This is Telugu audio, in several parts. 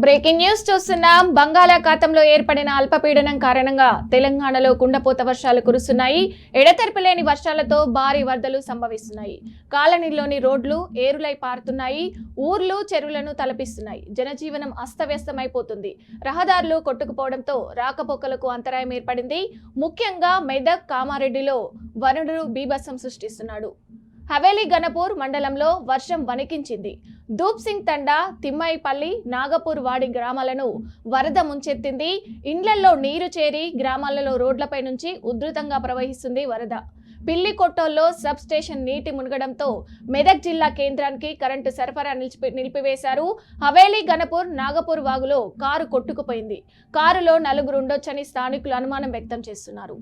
బ్రేకింగ్ న్యూస్ చూస్తున్నాం. బంగాళాఖాతంలో ఏర్పడిన అల్పపీడనం కారణంగా తెలంగాణలో కుండపోత వర్షాలు కురుస్తున్నాయి. ఎడతెరిపిలేని వర్షాలతో భారీ వరదలు సంభవిస్తున్నాయి. కాలనీలోని రోడ్లు ఏరులై పారుతున్నాయి. ఊర్లు చెరువులను తలపిస్తున్నాయి. జనజీవనం అస్తవ్యస్తమైపోతుంది. రహదారులు కొట్టుకుపోవడంతో రాకపోకలకు అంతరాయం ఏర్పడింది. ముఖ్యంగా మెదక్, కామారెడ్డిలో వరుణుడు బీభత్సం సృష్టిస్తున్నాడు. హవేలీ గణపూర్ మండలంలో వర్షం వణికించింది. ధూప్ సింగ్ తండా, తిమ్మాయిపల్లి, నాగపూర్ వాడి గ్రామాలను వరద ముంచెత్తింది. ఇండ్లల్లో నీరు చేరి గ్రామాలలో రోడ్లపై నుంచి ఉధృతంగా ప్రవహిస్తుంది వరద. పిల్లికొట్టోల్లో సబ్ స్టేషన్ నీటి మునగడంతో మెదక్ జిల్లా కేంద్రానికి కరెంటు సరఫరా నిలిపివేశారు. హవేలీ గణపూర్, నాగపూర్ వాగులో కారు కొట్టుకుపోయింది. కారులో నలుగురు ఉండొచ్చని స్థానికులు అనుమానం వ్యక్తం చేస్తున్నారు.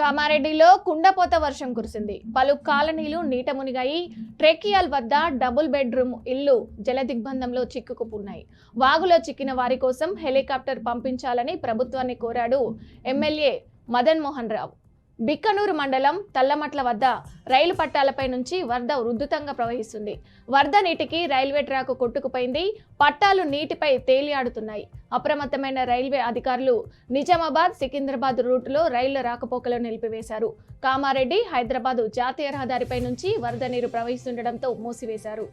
కామారెడ్డిలో కుండపోత వర్షం కురిసింది. పలు కాలనీలు నీట మునిగాయి. ట్రెకియాల్ వద్ద డబుల్ బెడ్రూమ్ ఇల్లు జలదిగ్బంధంలో చిక్కుకుపోఉన్నాయి. వాగులో చిక్కిన వారి కోసం హెలికాప్టర్ పంపించాలని ప్రభుత్వాన్ని కోరాడు ఎమ్మెల్యే మదన్ మోహన్ రావు. బిక్కనూరు మండలం తల్లమట్ల వద్ద రైలు పట్టాలపై నుంచి వరద ఉధృతంగా ప్రవహిస్తుంది. వరద నీటికి రైల్వే ట్రాక్ కొట్టుకుపోయింది. పట్టాలు నీటిపై తేలియాడుతున్నాయి. అప్రమత్తమైన రైల్వే అధికారులు నిజామాబాద్, సికింద్రాబాద్ రూటులో రైళ్ల రాకపోకలను నిలిపివేశారు. కామారెడ్డి, హైదరాబాద్ జాతీయ రహదారిపై నుంచి వరద నీరు ప్రవహిస్తుండటంతో మూసివేశారు.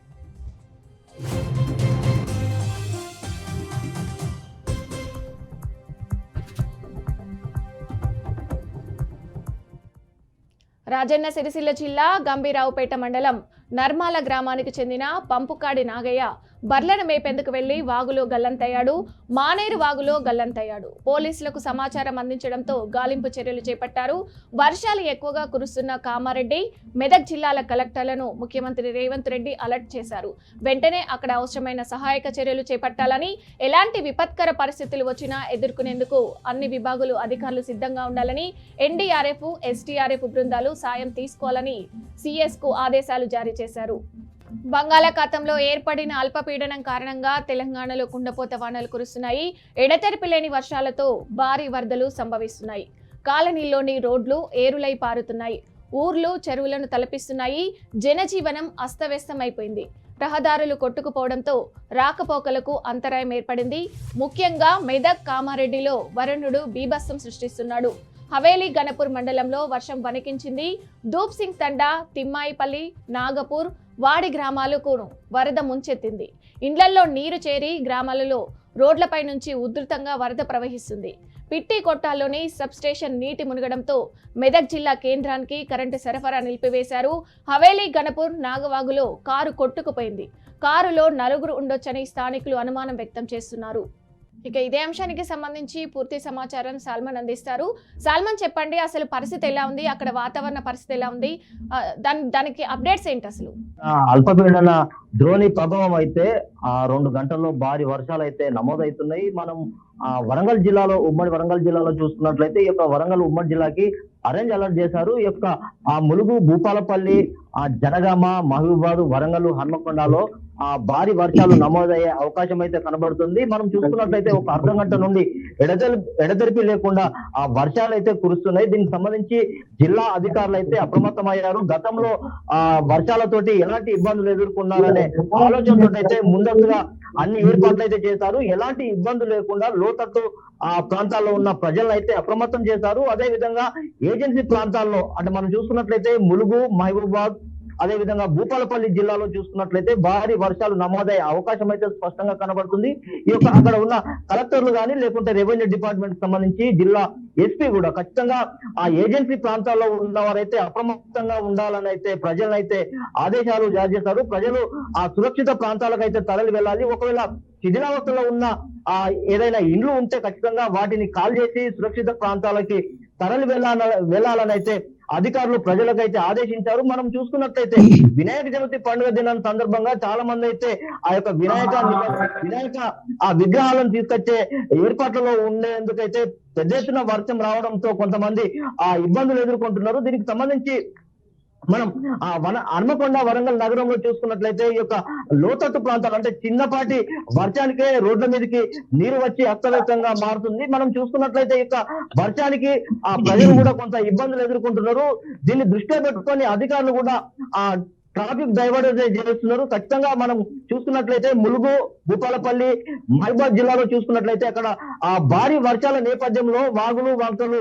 రాజన్న సిరిసిల్ల జిల్లా గంభీరావుపేట మండలం నర్మాల గ్రామానికి చెందిన పంపుకాడి నాగయ్య బర్లను మేపేందుకు వెళ్లి వాగులో గల్లంతయ్యాడు. మానేరు వాగులో గల్లంతయ్యాడు. పోలీసులకు సమాచారం అందించడంతో గాలింపు చర్యలు చేపట్టారు. వర్షాలు ఎక్కువగా కురుస్తున్న కామారెడ్డి, మెదక్ జిల్లాల కలెక్టర్లను ముఖ్యమంత్రి రేవంత్ రెడ్డి అలర్ట్ చేశారు. వెంటనే అక్కడ అవసరమైన సహాయక చర్యలు చేపట్టాలని, ఎలాంటి విపత్కర పరిస్థితులు వచ్చినా ఎదుర్కొనేందుకు అన్ని విభాగాలు అధికారులు సిద్ధంగా ఉండాలని, ఎన్డీఆర్ఎఫ్, ఎస్డీఆర్ఎఫ్ బృందాలు సాయం తీసుకోవాలని సీఎస్ కు ఆదేశాలు జారీ చేశారు. బంగాళాఖాతంలో ఏర్పడిన అల్పపీడనం కారణంగా తెలంగాణలో కుండపోత వానలు కురుస్తున్నాయి. ఎడతెరిపిలేని వర్షాలతో భారీ వరదలు సంభవిస్తున్నాయి. కాలనీల్లోని రోడ్లు ఏరులై పారుతున్నాయి. ఊర్లు చెరువులను తలపిస్తున్నాయి. జనజీవనం అస్తవ్యస్తమైపోయింది. రహదారులు కొట్టుకుపోవడంతో రాకపోకలకు అంతరాయం ఏర్పడింది. ముఖ్యంగా మెదక్, కామారెడ్డిలో వరుణుడు బీభత్సం సృష్టిస్తున్నాడు. హవేలీ గణపూర్ మండలంలో వర్షం వణికించింది. ధూప్ సింగ్ తండా, తిమ్మాయిపల్లి, నాగపూర్ వాడి గ్రామాలకు వరద ముంచెత్తింది. ఇండ్లల్లో నీరు చేరి గ్రామాలలో రోడ్లపై నుంచి ఉధృతంగా వరద ప్రవహిస్తుంది. పిట్టి కొట్టాల్లోని సబ్ స్టేషన్ నీటి మునగడంతో మెదక్ జిల్లా కేంద్రానికి కరెంటు సరఫరా నిలిపివేశారు. హవేలీ గణపూర్ నాగవాగులో కారు కొట్టుకుపోయింది. కారులో నలుగురు ఉండొచ్చని స్థానికులు అనుమానం వ్యక్తం చేస్తున్నారు. ఇక ఇదే అంశానికి సంబంధించి పూర్తి సమాచారం సాల్మన్ అందిస్తారు. సాల్మన్, చెప్పండి, అసలు పరిస్థితి ఎలా ఉంది, అక్కడ వాతావరణ పరిస్థితి ఎలా ఉంది, దానికి అప్డేట్స్ ఏంటి? అసలు అల్పపీడన ద్రోణి ప్రభావం అయితే 2 గంటల్లో భారీ వర్షాలు అయితే నమోదవుతున్నాయి. మనం వరంగల్ జిల్లాలో, ఉమ్మడి వరంగల్ జిల్లాలో చూసుకున్నట్లయితే ఈ యొక్క వరంగల్ ఉమ్మడి జిల్లాకి ఆరెంజ్ అలర్ట్ చేశారు. ఈ యొక్క ములుగు, భూపాలపల్లి, జనగామ, మహబూబాబాద్, వరంగల్, హన్మకొండలో భారీ వర్షాలు నమోదయ్యే అవకాశం అయితే కనబడుతుంది. మనం చూసుకున్నట్లయితే ఒక అర్ధ గంట నుండి ఎడతెరిపి లేకుండా వర్షాలు అయితే కురుస్తున్నాయి. దీనికి సంబంధించి జిల్లా అధికారులు అయితే అప్రమత్తమయ్యారు. గతంలో వర్షాలతోటి ఎలాంటి ఇబ్బందులు ఎదుర్కొన్నారనే ఆలోచనతో అయితే ముందస్తుగా అన్ని ఏర్పాట్లు అయితే చేశారు. ఎలాంటి ఇబ్బందులు లేకుండా లోతట్టు ప్రాంతాల్లో ఉన్న ప్రజలను అయితే అప్రమత్తం చేశారు. అదే విధంగా ఏజెన్సీ ప్రాంతాల్లో అంటే మనం చూసుకున్నట్లయితే ములుగు, మహబూబాబాద్, అదే విధంగా భూపాలపల్లి జిల్లాలో చూసుకున్నట్లయితే భారీ వర్షాలు నమోదయ్యే అవకాశం అయితే స్పష్టంగా కనబడుతుంది. ఈ యొక్క అక్కడ ఉన్న కలెక్టర్లు కానీ లేకుంటే రెవెన్యూ డిపార్ట్మెంట్ సంబంధించి జిల్లా ఎస్పీ కూడా ఖచ్చితంగా ఆ ఏజెన్సీ ప్రాంతాల్లో ఉన్నవారైతే అప్రమత్తంగా ఉండాలని అయితే ప్రజలనైతే ఆదేశాలు జారీ చేశారు. ప్రజలు ఆ సురక్షిత ప్రాంతాలకు అయితే తరలి వెళ్ళాలి. ఒకవేళ శిథిలావస్థలో ఉన్న ఏదైనా ఇండ్లు ఉంటే ఖచ్చితంగా వాటిని కాల్ చేసి సురక్షిత ప్రాంతాలకి తరలి వెళ్ళాలని అయితే అధికారులు ప్రజలకైతే ఆదేశించారు. మనం చూసుకున్నట్లయితే వినాయక చవితి పండుగ దినం సందర్భంగా చాలా మంది అయితే ఆ యొక్క వినాయక విగ్రహాలను తీసుకొచ్చే ఏర్పాట్లలో ఉండేందుకైతే పెద్ద ఎత్తున వర్షం రావడంతో కొంతమంది ఇబ్బందులు ఎదుర్కొంటున్నారు. దీనికి సంబంధించి మనం హన్మకొండ, వరంగల్ నగరంలో చూసుకున్నట్లయితే ఈ యొక్క లోతట్టు ప్రాంతాలు అంటే చిన్నపాటి వర్షానికే రోడ్ల మీదకి నీరు వచ్చి అస్తవ్యస్తంగా మారుతుంది. మనం చూసుకున్నట్లయితే ఈ యొక్క వర్షానికి ప్రజలు కూడా కొంత ఇబ్బందులు ఎదుర్కొంటున్నారు. దీన్ని దృష్టిలో పెట్టుకొని అధికారులు కూడా ట్రాఫిక్ డైవర్ట్ చేస్తున్నారు. ఖచ్చితంగా మనం చూసుకున్నట్లయితే ములుగు, భూపాలపల్లి, మహబూబాద్ జిల్లాలో చూసుకున్నట్లయితే అక్కడ ఆ భారీ వర్షాల నేపథ్యంలో వాగులు వంకలు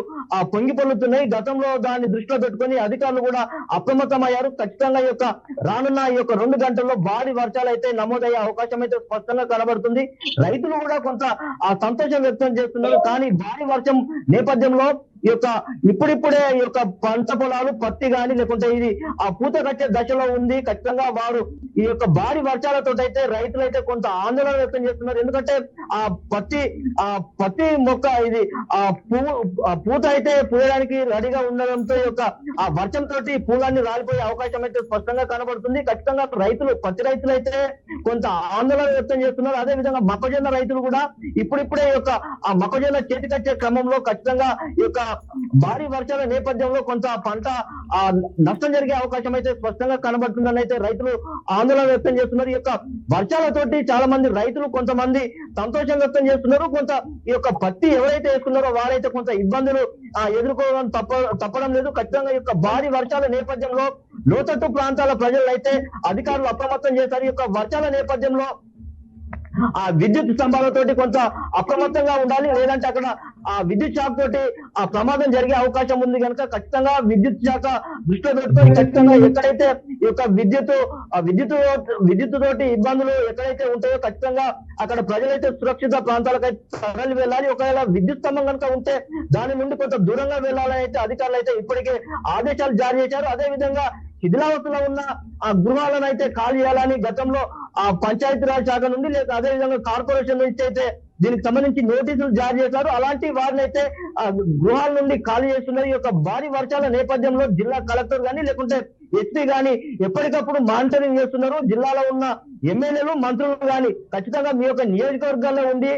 పొంగి పొల్లుతున్నాయి. గతంలో దాన్ని దృష్టిలో పెట్టుకొని అధికారులు కూడా అప్రమత్తమయ్యారు. ఖచ్చితంగా ఈ యొక్క రానున్న ఈ యొక్క 2 గంటల్లో భారీ వర్షాలు అయితే నమోదయ్యే అవకాశం అయితే స్పష్టంగా కనబడుతుంది. రైతులు కూడా కొంత సంతోషం వ్యక్తం చేస్తున్నారు. కానీ భారీ వర్షం నేపథ్యంలో ఈ యొక్క ఇప్పుడిప్పుడే ఈ యొక్క పంట పొలాలు పత్తి గాని లేకుంటే ఇది పూత కట్టే దశలో ఉంది. ఖచ్చితంగా వారు ఈ యొక్క భారీ వర్షాలతో అయితే రైతులు అయితే కొంత ఆందోళన వ్యక్తం చేస్తున్నారు. ఎందుకంటే ఆ పత్తి మొక్క ఇది పూత అయితే పూయడానికి రెడీగా ఉండడంతో ఈ యొక్క ఆ వర్షం తోటి పూలన్నీ రాలిపోయే అవకాశం అయితే స్పష్టంగా కనబడుతుంది. ఖచ్చితంగా పత్తి రైతులు అయితే కొంత ఆందోళన వ్యక్తం చేస్తున్నారు. అదే విధంగా మొక్కజొన్న రైతులు కూడా ఇప్పుడిప్పుడే ఈ యొక్క ఆ మొక్కజొన్న చేతికొచ్చే క్రమంలో ఖచ్చితంగా ఈ యొక్క భారీ వర్షాల నేపథ్యంలో కొంత పంట నష్టం జరిగే అవకాశం అయితే స్పష్టంగా కనబడుతుందని అయితే రైతులు ఆందోళన వ్యక్తం చేస్తున్నారు. ఈ యొక్క వర్షాలతోటి చాలా మంది రైతులు కొంతమంది సంతోషం వ్యక్తం చేస్తున్నారు. కొంత ఈ యొక్క పత్తి ఎవరైతే వేసుకున్నారో వారైతే కొంత ఇబ్బందులు ఎదుర్కోవడం తప్పడం లేదు. ఖచ్చితంగా ఈ యొక్క భారీ వర్షాల నేపథ్యంలో లోతట్టు ప్రాంతాల ప్రజలు అయితే అధికారులు అప్రమత్తం చేశారు. ఈ యొక్క వర్షాల నేపథ్యంలో ఆ విద్యుత్ స్తంభాలతోటి కొంత అప్రమత్తంగా ఉండాలి. లేదంటే అక్కడ ఆ విద్యుత్ షాక్ తోటి ఆ ప్రమాదం జరిగే అవకాశం ఉంది కనుక ఖచ్చితంగా విద్యుత్ శాఖ దృష్టిలో పెట్టుకొని ఖచ్చితంగా ఎక్కడైతే ఈ యొక్క విద్యుత్ తోటి ఇబ్బందులు ఎక్కడైతే ఉంటాయో ఖచ్చితంగా అక్కడ ప్రజలైతే సురక్షిత ప్రాంతాలకైతే తరలి వెళ్ళాలి. ఒకవేళ విద్యుత్ స్తంభం కనుక ఉంటే దాని నుండి కొంత దూరంగా వెళ్ళాలని అయితే అధికారులు అయితే ఇప్పటికే ఆదేశాలు జారీ చేశారు. అదే విధంగా శిథిలావస్థలో ఉన్న ఆ గృహాలను అయితే ఖాళీ చేయాలని గతంలో ఆ పంచాయతీరాజ్ శాఖ నుండి లేదా అదే విధంగా కార్పొరేషన్ నుంచి అయితే దీనికి సంబంధించి నోటీసులు జారీ చేశారు. అలాంటి వారిని అయితే గృహాల నుండి ఖాళీ చేస్తున్నారు. ఈ యొక్క భారీ వర్షాల నేపథ్యంలో జిల్లా కలెక్టర్ గాని లేకుంటే ఎస్పీ గాని ఎప్పటికప్పుడు మానిటరింగ్ చేస్తున్నారు. జిల్లాలో ఉన్న ఎమ్మెల్యేలు, మంత్రులు గాని ఖచ్చితంగా మీ యొక్క నియోజకవర్గాల్లో ఉండి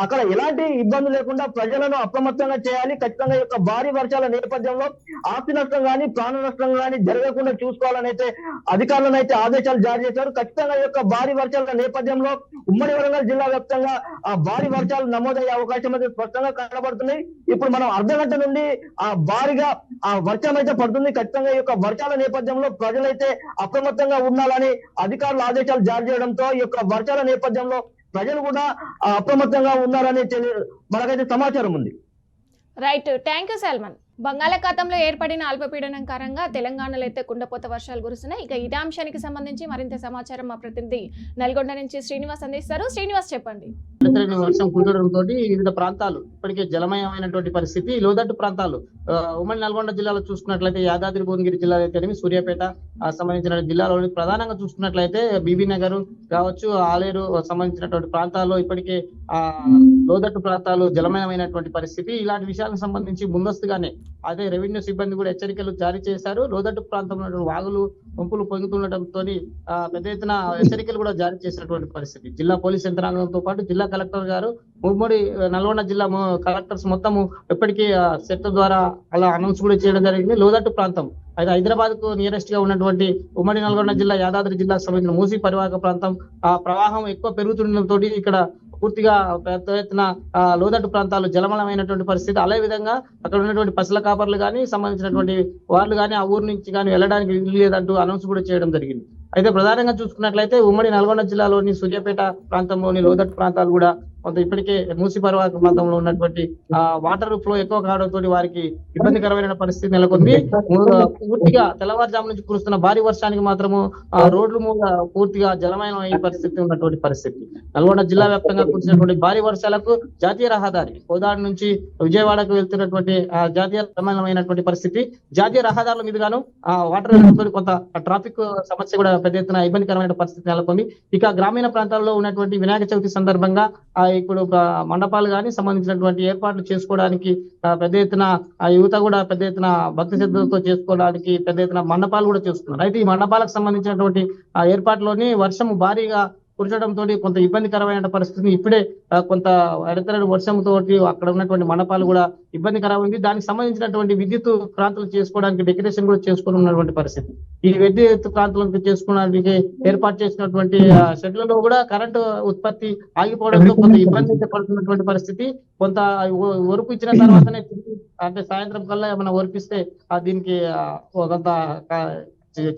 అక్కడ ఎలాంటి ఇబ్బంది లేకుండా ప్రజలను అప్రమత్తంగా చేయాలి. ఖచ్చితంగా ఈ యొక్క భారీ వర్షాల నేపథ్యంలో ఆస్తి నష్టం గాని ప్రాణ నష్టం గాని జరగకుండా చూసుకోవాలని అయితే అధికారులను అయితే ఆదేశాలు జారీ చేశారు. ఖచ్చితంగా ఈ యొక్క భారీ వర్షాల నేపథ్యంలో ఉమ్మడి వరంగల్ జిల్లా వ్యాప్తంగా భారీ వర్షాలు నమోదయ్యే అవకాశం అయితే స్పష్టంగా కనబడుతున్నాయి. ఇప్పుడు మనం అర్ధగంట నుండి భారీగా వర్షం అయితే పడుతుంది. ఖచ్చితంగా ఈ యొక్క వర్షాల నేపథ్యంలో ప్రజలైతే అప్రమత్తంగా ఉండాలని అధికారులు ఆదేశాలు జారీ చేయడంతో ఈ యొక్క వర్షాల నేపథ్యంలో ప్రజలు కూడా అప్రమత్తంగా ఉన్నారని మనకైతే సమాచారం ఉంది. Right, thank you Salman. బంగాళాఖాతంలో ఏర్పడిన అల్పపీడనం కారణంగా తెలంగాణలో అయితే కుండపోత వర్షాలు కురుస్తున్నాయి. ఇక ఇదే అంశానికి సంబంధించి మరింత సమాచారం మా ప్రతినిధి నల్గొండ నుంచి శ్రీనివాస్ అందిస్తారు. శ్రీనివాస్, చెప్పండి. వర్షం కురవడంతో వివిధ ప్రాంతాలు ఇప్పటికే జలమయమైనటువంటి పరిస్థితి. లోతట్టు ప్రాంతాలు ఉమ్మడి నల్గొండ జిల్లాలో చూసుకున్నట్లయితే యాదాద్రి భువనగిరి జిల్లా అయితే సూర్యాపేట సంబంధించిన జిల్లాలోని ప్రధానంగా చూసుకున్నట్లయితే బీబీ నగర్ కావచ్చు, ఆలేరు సంబంధించినటువంటి ప్రాంతాల్లో ఇప్పటికే లోతట్టు ప్రాంతాలు జలమయమైనటువంటి పరిస్థితి. ఇలాంటి విషయాలకు సంబంధించి ముందస్తుగానే అదే రెవెన్యూ సిబ్బంది కూడా హెచ్చరికలు జారీ చేశారు. లోతట్టు ప్రాంతంలో వాగులు వంపులు పొంగుతుండటంతో పెద్ద ఎత్తున హెచ్చరికలు కూడా జారీ చేసినటువంటి పరిస్థితి. జిల్లా పోలీస్ యంత్రాంగంతో పాటు జిల్లా కలెక్టర్ గారు, ఉమ్మడి నల్గొండ జిల్లా కలెక్టర్స్ మొత్తము ఇప్పటికీ సెట్ ద్వారా అలా అనౌన్స్ కూడా చేయడం జరిగింది. లోతట్టు ప్రాంతం అయితే హైదరాబాద్ కు నియరెస్ట్ గా ఉన్నటువంటి ఉమ్మడి నల్గొండ జిల్లా యాదాద్రి జిల్లాకు సంబంధించిన మూసీ పరివాహక ప్రాంతం ప్రవాహం ఎక్కువ పెరుగుతుండటంతో ఇక్కడ పూర్తిగా పెద్ద ఎత్తున లోతట్టు ప్రాంతాలు జలమలమైనటువంటి పరిస్థితి. అదే విధంగా అక్కడ ఉన్నటువంటి పసల కాపర్లు కానీ సంబంధించినటువంటి వాళ్ళు కానీ ఆ ఊరు నుంచి కానీ వెళ్ళడానికి వీలు లేదంటూ అనౌన్స్ కూడా చేయడం జరిగింది. అయితే ప్రధానంగా చూసుకున్నట్లయితే ఉమ్మడి నల్గొండ జిల్లాలోని సూర్యాపేట ప్రాంతంలోని లోతట్టు ప్రాంతాలు కూడా కొంత ఇప్పటికే మూసి పరివాహక ప్రాంతంలో ఉన్నటువంటి వాటర్ ఫ్లో ఎక్కువ కావడంతో వారికి ఇబ్బందికరమైన పరిస్థితి నెలకొంది. పూర్తిగా తెల్లవారుజాము నుంచి కురుస్తున్న భారీ వర్షానికి మాత్రము రోడ్లు పూర్తిగా జలమయమైన పరిస్థితి ఉన్నటువంటి పరిస్థితి. నల్గొండ జిల్లా వ్యాప్తంగా కురిసినటువంటి భారీ వర్షాలకు జాతీయ రహదారి కోదాడ నుంచి విజయవాడకు వెళ్తున్నటువంటి జాతీయ రహదారమైనటువంటి పరిస్థితి. జాతీయ రహదారుల మీదుగాను వాటర్ వెళ్ళడంతో కొంత ట్రాఫిక్ సమస్య కూడా పెద్ద ఎత్తున ఇబ్బందికరమైన పరిస్థితి నెలకొంది. ఇక గ్రామీణ ప్రాంతాల్లో ఉన్నటువంటి వినాయక చవితి సందర్భంగా ఇప్పుడు మండపాలు కానీ సంబంధించినటువంటి ఏర్పాట్లు చేసుకోవడానికి పెద్ద ఎత్తున యువత కూడా పెద్ద ఎత్తున భక్తి శ్రద్ధలతో చేసుకోవడానికి పెద్ద ఎత్తున మండపాలు కూడా చేస్తున్నారు. అయితే ఈ మండపాలకు సంబంధించినటువంటి ఏర్పాట్లోని వర్షం భారీగా కురచడంతో కొంత ఇబ్బందికరమైన పరిస్థితిని ఇప్పుడే కొంత ఎడతెరని వర్షంతో అక్కడ ఉన్నటువంటి మండపాలు కూడా ఇబ్బందికరమైంది. దానికి సంబంధించినటువంటి విద్యుత్ ప్రాంతాలు చేసుకోవడానికి డెకరేషన్ కూడా చేసుకుని ఉన్నటువంటి పరిస్థితి. ఈ విద్యుత్ ప్రాంతాలను చేసుకోవడానికి ఏర్పాటు చేసినటువంటి షెడ్లలో కూడా కరెంటు ఉత్పత్తి ఆగిపోవడంతో కొంత ఇబ్బంది పడుతున్నటువంటి పరిస్థితి. కొంత వరకు ఇచ్చిన తర్వాతనే అంటే సాయంత్రం కల్లా ఏమైనా వర్పిస్తే దీనికి కొంత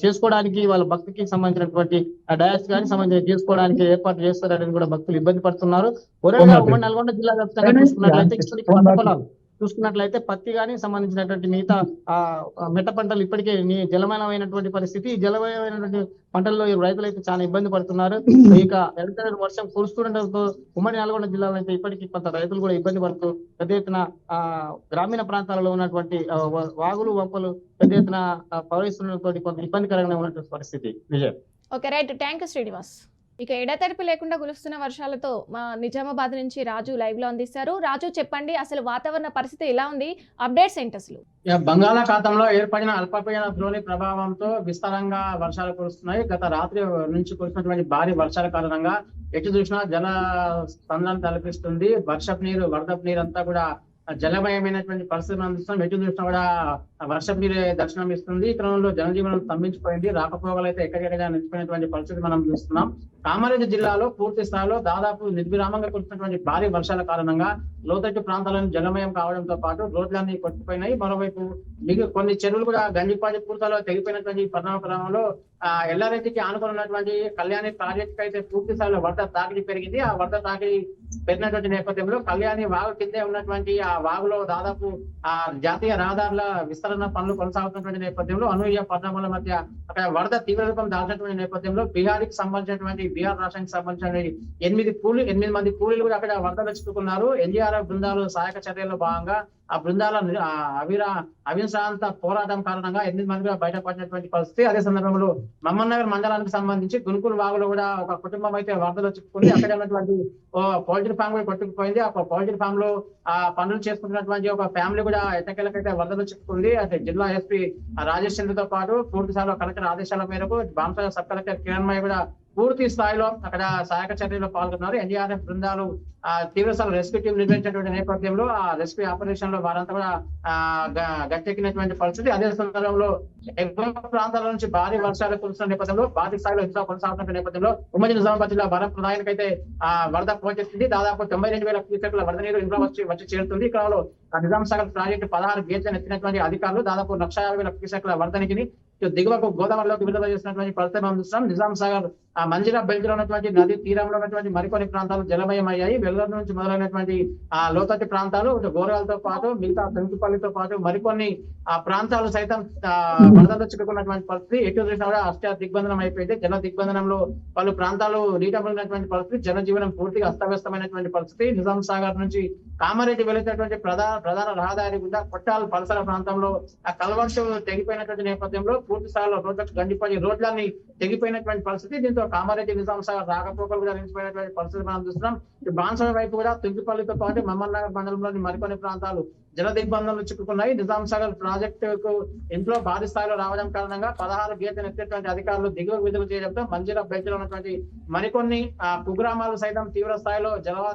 చేసుకోవడానికి వాళ్ళ భక్తికి సంబంధించినటువంటి డయాస్ కానీ సంబంధించి చేసుకోవడానికి ఏర్పాటు చేస్తారనేది కూడా భక్తులు ఇబ్బంది పడుతున్నారు. వరంగల్ ఉమ్మడి నల్గొండ జిల్లా వ్యాప్తంగా చూసుకున్నట్లయితే ఇప్పటికీ పంట పొలాలు చూసుకున్నట్లయితే పత్తి కానీ సంబంధించినటువంటి మిగతా మెట్ట పంటలు ఇప్పటికే జలమయమైనటువంటి పరిస్థితి. జలమయమైనటువంటి పంటల్లో ఈ రైతులు అయితే చాలా ఇబ్బంది పడుతున్నారు. ఇక ఎడతెగని వర్షం కురుస్తుండటంతో ఉమ్మడి నల్గొండ జిల్లాలో అయితే ఇప్పటికీ కొంత రైతులు కూడా ఇబ్బంది పడుతూ పెద్ద ఎత్తున గ్రామీణ ప్రాంతాలలో ఉన్నటువంటి వాగులు వంపలు పెద్ద ఎత్తున ప్రవహిస్తుండటంతో కొంత ఇబ్బందికరంగా ఉన్నటువంటి పరిస్థితి. Vijay. Okay, right, thank you Srinivas. ఇక ఎడతెరిపి లేకుండా కురుస్తున్న వర్షాలతో మా నిజామాబాద్ నుంచి రాజు లైవ్ లో అందిస్తారు. రాజు, చెప్పండి, అసలు వాతావరణ పరిస్థితి ఎలా ఉంది? అప్డేట్స్ ఏంటి అసలు? బంగాళాఖాతంలో ఏర్పడిన అల్పపీడన ద్రోణి ప్రభావంతో విస్తారంగా వర్షాలు కురుస్తున్నాయి. గత రాత్రి నుంచి కురుస్తున్నటువంటి భారీ వర్షాల కారణంగా ఎటు చూసినా జల స్పందన తలపిస్తుంది. వర్షపు నీరు, వరదపు నీరు అంతా కూడా జలమయమైనటువంటి పరిస్థితులు అందిస్తున్నాం. ఎటు చూసినా కూడా వర్షపు నీరు దర్శనం ఇస్తుంది. ఈ క్రమంలో జనజీవనం స్తంభించిపోయింది. రాకపోకలు అయితే ఎక్కడెక్కడ నిలిచిపోయినటువంటి పరిస్థితి మనం చూస్తున్నాం. కామారెడ్డి జిల్లాలో పూర్తి స్థాయిలో దాదాపు నిర్విరామంగా కురుస్తున్నటువంటి భారీ వర్షాల కారణంగా లోతట్టు ప్రాంతాలను జలమయం కావడంతో పాటు రోడ్లన్నీ కొట్టుకుపోయినాయి. మరోవైపు కొన్ని చెరువులు కూడా గంజిపాటి పూర్తిలో తెగిపోయినటువంటి పరిణామ క్రమంలో ఎల్లారెడ్డికి ఆనుకున్నటువంటి కళ్యాణి ప్రాజెక్టు అయితే పూర్తి స్థాయిలో వరద తాకిడి పెరిగింది. ఆ వరద తాకిడి పెరిగినటువంటి నేపథ్యంలో కళ్యాణి వాగు కిందే ఉన్నటువంటి ఆ వాగులో దాదాపు జాతీయ రహదారుల విస్తరణ పనులు కొనసాగుతున్నటువంటి నేపథ్యంలో అనూహ్య పరిణామాల మధ్య అక్కడ వరద తీవ్ర రూపం దాల్చినటువంటి నేపథ్యంలో బీహార్కి సంబంధించినటువంటి బీహార్ రాష్ట్రానికి సంబంధించిన 8 మంది కూలీలు కూడా అక్కడ వరదలు చిక్కుకున్నారు. ఎన్డీఆర్ఎఫ్ బృందాలు సహాయక చర్యల్లో భాగంగా ఆ బృందాల అవిశ్రాంత పోరాటం కారణంగా 8 మంది కూడా బయటపడినటువంటి పరిస్థితి. అదే సందర్భంలో మమ్మన్నగర్ మండలానికి సంబంధించి గునుకుల వాగులో కూడా ఒక కుటుంబం అయితే వరదలు చిక్కుకుంది. అక్కడ ఉన్నటువంటి పౌల్ట్రీ ఫామ్ కూడా కొట్టుకుపోయింది. ఆ పౌల్ట్రీ ఫామ్ లో పనులు చేసుకుంటున్నటువంటి ఒక ఫ్యామిలీ కూడా ఎట్టకేలకైతే వరదలు చిక్కుకుంది. అంటే జిల్లా ఎస్పీ రాజేష్ చంద్రతో పాటు పూర్తి స్థాయిలో కలెక్టర్ ఆదేశాల మేరకు బాంస సబ్ కలెక్టర్ కిరణ్మయ్య కూడా పూర్తి స్థాయిలో అక్కడ సహాయక చర్యలో పాల్గొన్నారు. ఎన్డీఆర్ఎఫ్ బృందాలు తీవ్రస్థాయిలో రెస్క్యూ టీం నిర్వహించినటువంటి నేపథ్యంలో ఆ రెస్క్యూ ఆపరేషన్ లో వారంతా కూడా గట్టెక్కినటువంటి పరిస్థితి. అదే సందర్భంలో ఎగువ ప్రాంతాల నుంచి భారీ వర్షాలు కురుస్తున్న నేపథ్యంలో భారీ స్థాయిలో హింస కొనసాగుతున్న నేపథ్యంలో ఉమ్మడి నిజామాబాద్ జిల్లా వరం ప్రధానికైతే వరద పోటెత్తింది. దాదాపు 92,000 క్యూసెక్ల వరద నీరు ఇంట్లో వచ్చి చేరుతుంది. ఈ క్రమంలో నిజాం సాగర్ ప్రాజెక్టు 16 గేట్లను ఎత్తినటువంటి అధికారులు దాదాపు 150,000 క్యూసెక్ల వరద నీటిని దిగువకు గోదావరిలోకి విడుదల చేసినటువంటి పరిస్థితి మనం చూస్తున్నాం. నిజాం సాగర్ మంజిరా బెల్ట్ లో ఉన్నటువంటి నది తీరంలో ఉన్నటువంటి మరికొన్ని ప్రాంతాలు జలమయం అయ్యాయి. వెల్లూరు నుంచి మొదలైనటువంటి లోతట్టు ప్రాంతాలు గోరగాలతో పాటు మిగతా పెంకుపల్లితో పాటు మరికొన్ని ప్రాంతాలు సైతం వరదలు చిక్కుకున్నటువంటి పరిస్థితి. ఎటు చూసినా కూడా అష్ట దిగ్బంధనం అయిపోయింది. జల దిగ్బంధనంలో పలు ప్రాంతాలు నీట మునిగినటువంటి పరిస్థితి. జనజీవనం పూర్తిగా అస్తవ్యస్తమైనటువంటి పరిస్థితి. నిజాం సాగర్ నుంచి కామారెడ్డి వెళ్లేటటువంటి ప్రధాన రహదారి గుండా కొట్టాల పరిసర ప్రాంతంలో ఆ కల్వర్టు తెగిపోయినటువంటి నేపథ్యంలో పూర్తి స్థాయిలో రోడ్లకు గండిపడి రోడ్లన్నీ తెగిపోయినటువంటి పరిస్థితి. దీంతో కామారెడ్డి నిజాం సాగర్ రాకపోకలు కూడా నిలిచిపోయినటువంటి పరిస్థితి మనం చూస్తున్నాం. బాన్సల వైపు కూడా తుంగిపల్లితో పాటు మమ్మన్నగర్ మండలంలోని మరికొన్ని ప్రాంతాలు జల దిగ్బంధంలో చిక్కుకున్నాయి. నిజాం సాగర్ ప్రాజెక్టుకు ఇంట్లో భారీ స్థాయిలో రావడం కారణంగా 16 గేట్లను ఎత్తేటువంటి అధికారులు దిగువ విధులు చేయడంతో మంజిరా బెల్ట్ లో ఉన్నటువంటి మరికొన్ని కుగ్రామాలు సైతం తీవ్ర స్థాయిలో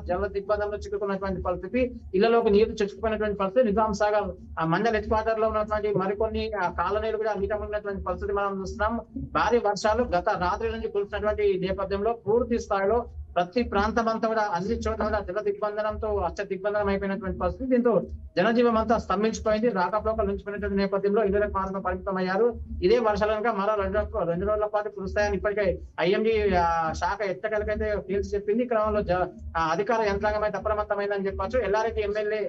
జల దిగ్బంధంలో చిక్కుకున్నటువంటి పరిస్థితి. ఇళ్లలోకి నీరు చిక్కుకున్నటువంటి పరిస్థితి. నిజాం సాగర్ మండల హెడ్ క్వార్టర్ లో ఉన్నటువంటి మరికొన్ని కాలనీలు కూడా నీట మునిగినటువంటి పరిస్థితి మనం చూస్తున్నాం. భారీ వర్షాలు గత రాత్రి నుంచి కురుస్తున్నటువంటి నేపథ్యంలో పూర్తి స్థాయిలో ప్రతి ప్రాంతం అంతా కూడా అన్ని చోట్ల కూడా జల దిగ్బంధనంతో అష్ట దిగ్బంధనం అయిపోయినటువంటి పరిస్థితి. దీంతో జనజీవం అంతా స్తంభించిపోయింది. రాకపోకలు నిలిచిపోయినటువంటి నేపథ్యంలో ఇళ్లకు మాత్రం పరిమితమయ్యారు. ఇదే వర్షాలు కనుక మరో 2 రోజుల పాటు కురుస్తాయని ఇప్పటికే ఐఎండీ శాఖ ఎట్టకలకైతే తేల్చి చెప్పింది. ఈ క్రమంలో అధికార యంత్రాంగం అయితే అప్రమత్తమైందని చెప్పొచ్చు. ఎల్లారెడ్డి ఎమ్మెల్యే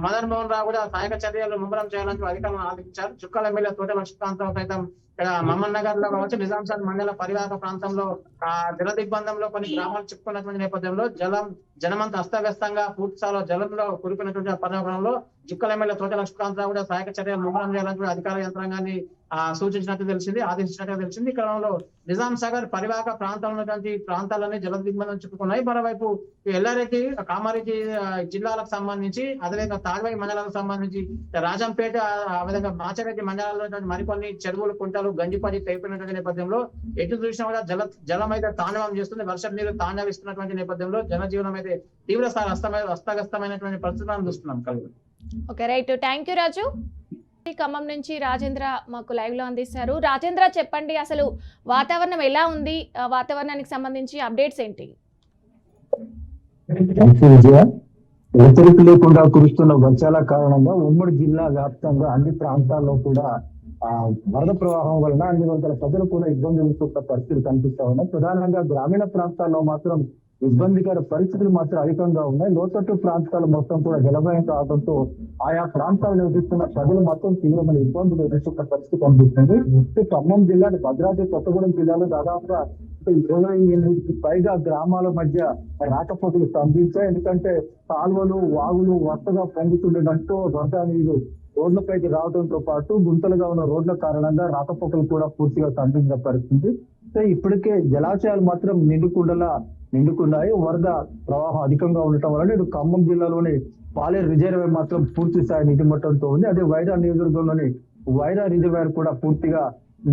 మదన్ మోహన్ రావు కూడా సహాయక చర్యలు ముమ్మరం చేయాలని అధికారులను ఆదేశించారు. చుక్కల ఎమ్మెల్యే తోట లక్ష్మీకాంతం సైతం ఇక్కడ మహమ్మద్ నగర్ లో కావచ్చు, నిజాం సాగర్ మండల పరివాహక ప్రాంతంలో జల దిగ్బంధంలో కొన్ని గ్రామాలు చిక్కుకున్నటువంటి నేపథ్యంలో జనమంతా అస్తవ్యస్తంగా పూర్తి స్థాయిలో జలంలో కురిపినటువంటి పరిణామంలో చుక్కల ఎమ్మెల్యే తోట లక్ష్మీకాంతరావు కూడా సహాయక చర్యలు ముమ్మరం చేయాలని అధికార యంత్రాంగాన్ని సూచించినట్టు తెలిసింది, ఆదేశించినట్టు తెలిసింది. ఈ క్రమంలో నిజాం సాగర్ పరివాహక ప్రాంతంలో ఉన్నటువంటి ప్రాంతాలన్నీ జల దిగ్బంధం చిక్కుకున్నాయి. మరోవైపు ఎల్లారెడ్డి కామారెడ్డి జిల్లాలకు సంబంధించి అదేవిధంగా తాడ్వాయి మండలాలకు సంబంధించి రాజంపేట ఆ విధంగా మాచరెడ్డి మండలాల్లో మరికొన్ని చెరువులు కుంటలు గంజిపడి తెగిపోయినటువంటి నేపథ్యంలో ఎటు చూసినా కూడా జలం అయితే తాండవం చేస్తుంది. వర్షం నీరు తాండవిస్తున్నటువంటి నేపథ్యంలో జనజీవనం అయితే తీవ్ర స్థాయి అస్తవ్యస్తమైనటువంటి పరిస్థితి మనం చూస్తున్నాం. కలిగి ఓకే, రైట్, థ్యాంక్ యూ రాజు. ఖమ్మం నుంచి రాజేంద్ర మాకు లైవ్ లో అందిస్తారు. రాజేంద్ర, చెప్పండి, అసలు వాతావరణం ఎలా ఉంది? వాతావరణానికి సంబంధించి అప్డేట్స్ ఏంటి? ఎడతెరిపి లేకుండా కురుస్తున్న వర్షాల కారణంగా ఉమ్మడి జిల్లా వ్యాప్తంగా అన్ని ప్రాంతాల్లో కూడా వరద ప్రవాహం వలన అన్ని వర్గాల ప్రజలు కూడా ఇబ్బందులు ఎదుర్కొన్న పరిస్థితులు కనిపిస్తా ఉన్నాయి. ప్రధానంగా గ్రామీణ ప్రాంతాల్లో మాత్రం ఇబ్బందికర పరిస్థితులు మాత్రం అధికంగా ఉన్నాయి. లోతట్టు ప్రాంతాలు మొత్తం కూడా జలమయం కావడంతో ఆయా ప్రాంతాలు నివసిస్తున్న ప్రజలు మాత్రం తీవ్రమైన ఇబ్బందులు ఎదుర్కొన్న పరిస్థితి కనిపిస్తుంది. ఖమ్మం జిల్లా, భద్రాద్రి కొత్తగూడెం జిల్లాలో దాదాపుగా 28కి పైగా గ్రామాల మధ్య రాకపోకలు స్తంభించాయి. ఎందుకంటే కాలువలు, వాగులు వరుసగా పొంగుతుండటంతో వరద నీరు రోడ్లపైకి రావడంతో పాటు గుంతలుగా ఉన్న రోడ్ల కారణంగా రాకపోకలు కూడా పూర్తిగా స్తంభించిన పరిస్థితి. సో ఇప్పటికే జలాశయాలు మాత్రం నిండుకున్నాయి. వరద ప్రవాహం అధికంగా ఉండటం వల్ల ఇటు ఖమ్మం జిల్లాలోని పాలేరు రిజర్వాయర్ మాత్రం పూర్తి స్థాయి నీటి మట్టంతో ఉంది. అదే వైరా నియోజకవర్గంలోని వైరా రిజర్వాయర్ కూడా పూర్తిగా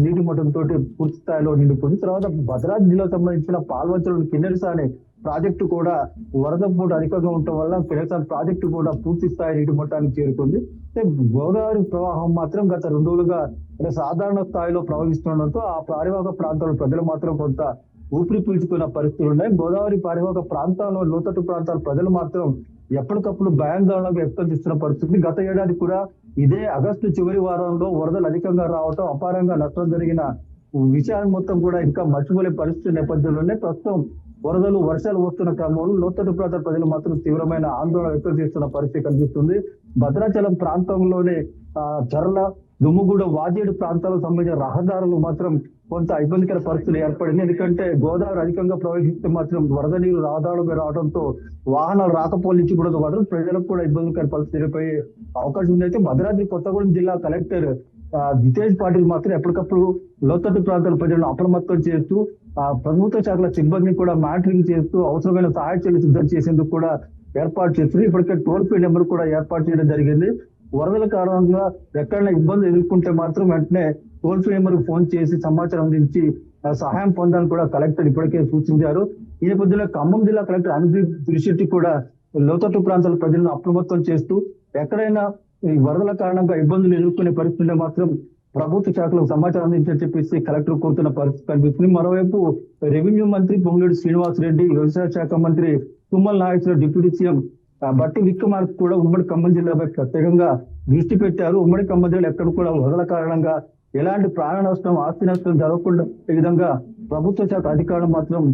నీటి మట్టంతో పూర్తి స్థాయిలో నిండుకుంది. తర్వాత భద్రాద్రి జిల్లాకు సంబంధించిన పాల్వంచలోని కిన్నెరసాని ప్రాజెక్టు కూడా వరద పూట అధికంగా ఉండటం వల్ల కిన్నెరసాని ప్రాజెక్టు కూడా పూర్తి స్థాయి నీటి మట్టానికి చేరుకుంది. గోదావరి ప్రవాహం మాత్రం గత 2 రోజులుగా సాధారణ స్థాయిలో ప్రవహిస్తుండటంతో ఆ పరివాహక ప్రాంతాల ప్రజలు మాత్రం కొంత ఊపిరి పీల్చుకున్న పరిస్థితులు ఉన్నాయి. గోదావరి పరివాహక ప్రాంతాల్లో లోతట్టు ప్రాంతాల ప్రజలు మాత్రం ఎప్పటికప్పుడు భయాందోళనకు వ్యక్తం చేస్తున్న పరిస్థితి. గత ఏడాది కూడా ఇదే ఆగస్టు చివరి వారంలో వరదలు అధికంగా రావటం, అపారంగా నష్టం జరిగిన విషయాన్ని మొత్తం కూడా ఇంకా మర్చిపోలే పరిస్థితి నేపథ్యంలోనే ప్రస్తుతం వరదలు, వర్షాలు వస్తున్న క్రమంలో లోతట్టు ప్రాంతాల ప్రజలు మాత్రం తీవ్రమైన ఆందోళన వ్యక్తం చేస్తున్న పరిస్థితి కనిపిస్తుంది. భద్రాచలం ప్రాంతంలోనే చర్ల, దుమ్ముగూడ, వాజేడు ప్రాంతాలకు సంబంధించిన రహదారులు మాత్రం కొంత ఇబ్బందికర పరిస్థితులు ఏర్పడింది. ఎందుకంటే గోదావరి అధికంగా ప్రవహిస్తే మాత్రం వరద నీరు రహదారులుగా రావడంతో వాహనాలు రాకపోలించకూడదు, మాత్రం ప్రజలకు కూడా ఇబ్బందికర పరిస్థితి ఏర్పడే అవకాశం ఉంది. అయితే భద్రాద్రి కొత్తగూడెం జిల్లా కలెక్టర్ జితేష్ పాటిల్ మాత్రం ఎప్పటికప్పుడు లోతట్టు ప్రాంతాల ప్రజలను అప్రమత్తం చేస్తూ ప్రభుత్వ శాఖల సిబ్బందిని కూడా మానిటరింగ్ చేస్తూ అవసరమైన సహాయ చర్యలు సిద్ధం చేసేందుకు కూడా ఏర్పాటు చేస్తుంది. ఇప్పటికే టోల్ ఫ్రీ నెంబర్ కూడా ఏర్పాటు చేయడం జరిగింది. వరదల కారణంగా ఎక్కడైనా ఇబ్బందులు ఎదుర్కొంటే మాత్రం వెంటనే టోల్ ఫ్రీ నెంబర్ ఫోన్ చేసి సమాచారం అందించి సహాయం పొందాలని కూడా కలెక్టర్ ఇప్పటికే సూచించారు. ఈ నేపథ్యంలో ఖమ్మం జిల్లా కలెక్టర్ అనుదీప్ త్రిశెట్టి కూడా లోతట్టు ప్రాంతాల ప్రజలను అప్రమత్తం చేస్తూ ఎక్కడైనా ఈ వరదల కారణంగా ఇబ్బందులు ఎదుర్కొనే పరిస్థితుల్లో మాత్రం ప్రభుత్వ శాఖలకు సమాచారం అందించని చెప్పేసి కలెక్టర్ కోరుతున్న పరిస్థితి కనిపిస్తుంది. మరోవైపు రెవెన్యూ మంత్రి పొంగులేటి శ్రీనివాస్ రెడ్డి, వ్యవసాయ శాఖ మంత్రి తుమ్మల నాగేశ్వరరావు, డిప్యూటీ సీఎం బట్టి విక్రమార్క కూడా ఉమ్మడి ఖమ్మం జిల్లాపై ప్రత్యేకంగా దృష్టి పెట్టారు. ఉమ్మడి ఖమ్మం జిల్లా ఎక్కడ కూడా వరదల కారణంగా ఎలాంటి ప్రాణ నష్టం, ఆస్తి నష్టం జరగకుండా ఈ విధంగా ప్రభుత్వ శాఖ అధికారులు మాత్రం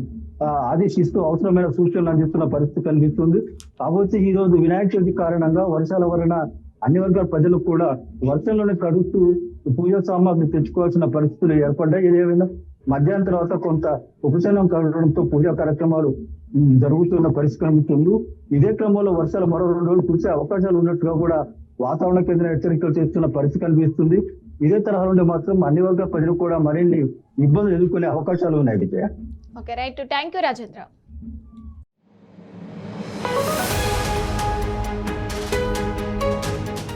ఆదేశిస్తూ అవసరమైన సూచనలు అందిస్తున్న పరిస్థితి కనిపిస్తుంది. కాబట్టి ఈ రోజు వినాయక చవితి కారణంగా వర్షాల వలన అన్ని వర్గాల ప్రజలు కూడా వర్షంలోనే తడుస్తూ పూజా సామాగ్రి తెచ్చుకోవాల్సిన పరిస్థితులు ఏర్పడ్డాయి. ఏదేమైనా మధ్యాహ్నం తర్వాత కొంత ఉపశమనం కలగడంతో పూజా కార్యక్రమాలు జరుగుతున్న పరిస్థితి కనిపిస్తుంది. ఇదే క్రమంలో వర్షాలు మరో 2 రోజులు కురిసే అవకాశాలు ఉన్నట్టుగా కూడా వాతావరణ కేంద్రం హెచ్చరికలు చేస్తున్న పరిస్థితి కనిపిస్తుంది. ఇదే తరహాలో మాత్రం అన్ని వర్గాల ప్రజలు కూడా మరిన్ని ఇబ్బందులు ఎదుర్కొనే అవకాశాలు ఉన్నాయి. Vijaya. Okay, right. Thank you Rajendra.